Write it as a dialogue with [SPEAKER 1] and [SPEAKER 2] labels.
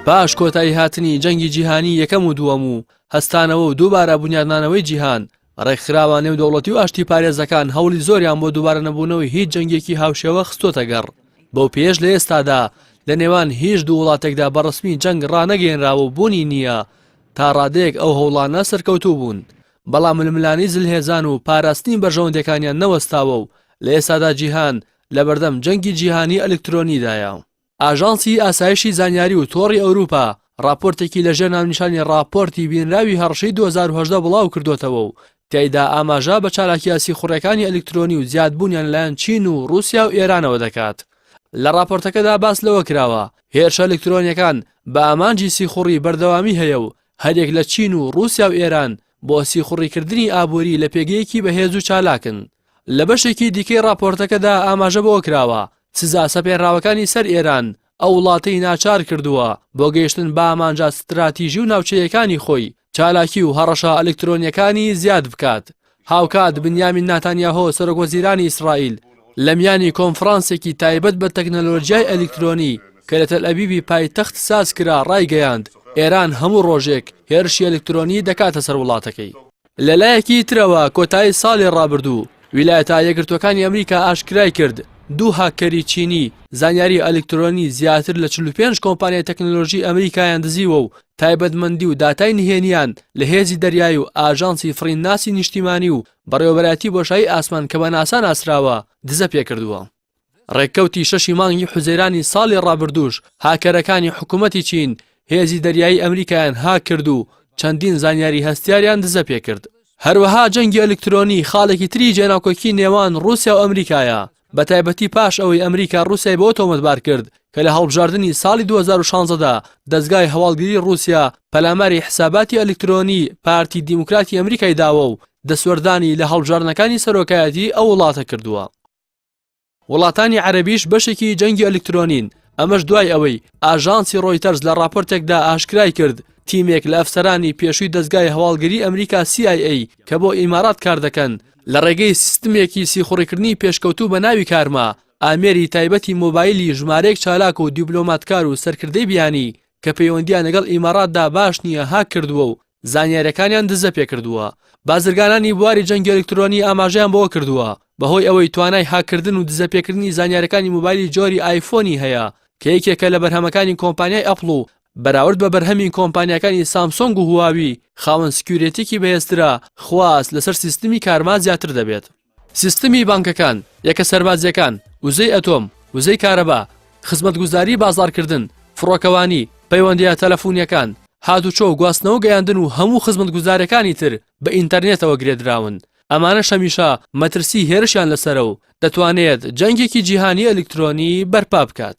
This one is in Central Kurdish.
[SPEAKER 1] پاش کۆتایی هاتنی جەنگی جیهانی یەکەم و دووەم و هەستانەوە و دووبارە بنیادنانەوەی جیهان ڕێکخراوە نێو دەوڵەتی و ئاشتی پارێزەکان هەوڵی زۆریان بۆ دووبارە نەبوونەوەی هیچ جەنگێکی هاوشێوە خستۆتە گەڕ. بەو پێش لە ئێستادا لە نێوان هیچ دوو وڵاتێکدا بەڕسمی جەنگ ڕانەگەێنراوە و بوونی نییە تا ڕادەیەک ئەو هەوڵانە سەرکەوتوو بوون. بەڵام ململانی زلهێزان و پاراستنی بەرژەوەندەکانیان نەوەستاوە و لە ئێستادا جیهان لە بەردەم جەنگی جیهانی ئەلکترۆنیدایە. ئاژانسی ئاسایشی زانیاری و تۆڕی ئەوروپا راپۆرتێکی لەژێر ناونیشانی راپۆرتی بینراوی هەڕەشەی 2010 بڵاو کردوتەوە و تیایدا ئاماژە بە چالاکی سیخوڕەکانی ئەلکترۆنی و زیادبوونیان لەلایەن چین و رووسیا و ئێرانەوە دەکات. لە راپۆرتەکەدا باس لەوە کراوە هێرشە ئەلکترۆنیەکان بە ئامانجی سیخوڕی بەردەوامی هەیە و هەرێک لە چین و رووسیا و ئێران بۆ سیخوڕیکردنی ئابووری لە پێگەیەکی بەهێز و چالاکن. لە بەشێکی دیکەی راپۆرتەکەدا ئاماژە بەوە کراوە سزا سەپێنراوەکانی سەر ئێران ئەو وڵاتەی ناچار کردووە بۆ گەیشتن بە ئامانجا ستراتیژی و ناوچەیەکانی خۆی چالاکی و هەڕەشە ئەلکترۆنیەکانی زیاد بکات. هاوکات بنیامین ناتانیاهۆ سەرۆکوەزیرانی ئیسرائیل لە میانی کۆنفرانسێکی تایبەت بە تەکنەلۆژیای ئەلکترۆنی کە لە تەل ئەبیبی پایتەخت ساز کرا ڕایگەیاند ئێران هەموو ڕۆژێک هێرشی ئەلکترۆنی دەکاتە سەر وڵاتەکەی. لەلایەکی ترەوە کۆتایی ساڵی ڕابردوو ویلایەتە یەکگرتوەکانی ئەمریکا ئاشکرای کرد دوو هاکەری چینی زانیاری ئەلکترۆنی زیاتر لە 45 کۆمپانیای تەکنۆلۆژی ئەمریکایان دزیوە و تایبەتمەندی و داتای نهێنیان لە هێزی دەریایی و ئاژانسی فڕینناسی نیشتیمانی و بەڕێوەبەرەتی بۆشایی ئاسمان کە بە ناسا ناسراوە دزە پێکردووە. ڕێککەوتی 6 مانگی حوزەیرانی ساڵی ڕابردووش هاکەرەکانی حکوومەتی چین هێزی دەریایی ئەمریکایان هاک کرد و چەندین زانیاری هەستیاریان دزە پێکرد. هەروەها جەنگی ئەلکترۆنی خاڵێکی تری جێناوکۆکی نێوان رووسیا و ئەمریکایە بە تایبەتی پاش ئەوەی ئەمریکا رووسیای بۆ تۆمەتبار کرد کە لە هەڵبژاردننی ساڵی 2016دا دەستگای هەواڵگیری رووسیا پەلاماری حساباتی ئەلکترۆنی پارتی دیموکراتی ئەمریکای داوە و دەسوەردانی لە هەڵبژاردنەکانی سەرۆکایەتی ئەو وڵاتە کردووە. وڵاتانی عەرەبیش بەشێکی جەنگی ئەلکترۆنین. ئەمەش دوای ئەوەی ئاژانسی ڕۆیتەرز لە راپۆرتێکدا ئاشکرای کرد تیمێک لە ئەفسەرانی پێشووی دەستگای هەواڵگیری ئەمریکا CIA کە بۆ ئیمارات کار دەکەن لە ڕێگەی سیستمێکی سیخوڕیکردنی پێشکەوتوو بە ناوی کارما ئامێری تایبەتی مۆبایلی ژمارەیەک چالاک و دیبلۆماتکار و سەرکردەی بیانی کە پەیوەندیان لەگەڵ ئیماراتدا باش نییە هاک کردووە و زانیاریەکانیان دزە پێکردووە. بازرگانانی بواری جەنگی ئەلکترۆنی ئاماژەیان بۆ کردووە بەهۆی ئەوەی توانای هاکردن و دزەپێکردنی زانیاریەکانی مۆبایلی جۆری ئایفۆنی هەیە کە یەکێکە لە بەرهەمەکانی کۆمپانیای ئەپڵ و بەراورد بە بەرهەمی کۆمپانیەکانی سامسۆنگ و هواوی خاوەن سکیورێتێکی بەهێزترە خواست لەسەر سیستمی کارما زیاتر دەبێت. سیستمی بانکەکان، یەکە سەربازیەکان، وزەی ئەتۆم، وزەی کارەبا، خزمەتگوزاری بازاڕکردن، فڕۆکەوانی، پەیوەندیە تەلەفۆنیەکان، هاتوچۆ و گواستنەوە گەیاندن و هەموو خزمەتگوزارەکانی تر بە ئینتەرنێتەوە گرێدراون. ئەمانە هەمیشە مەترسی هێرشیان لەسەرە و دەتوانێت جەنگێکی جیهانی ئەلکترۆنی بەرپا بکات.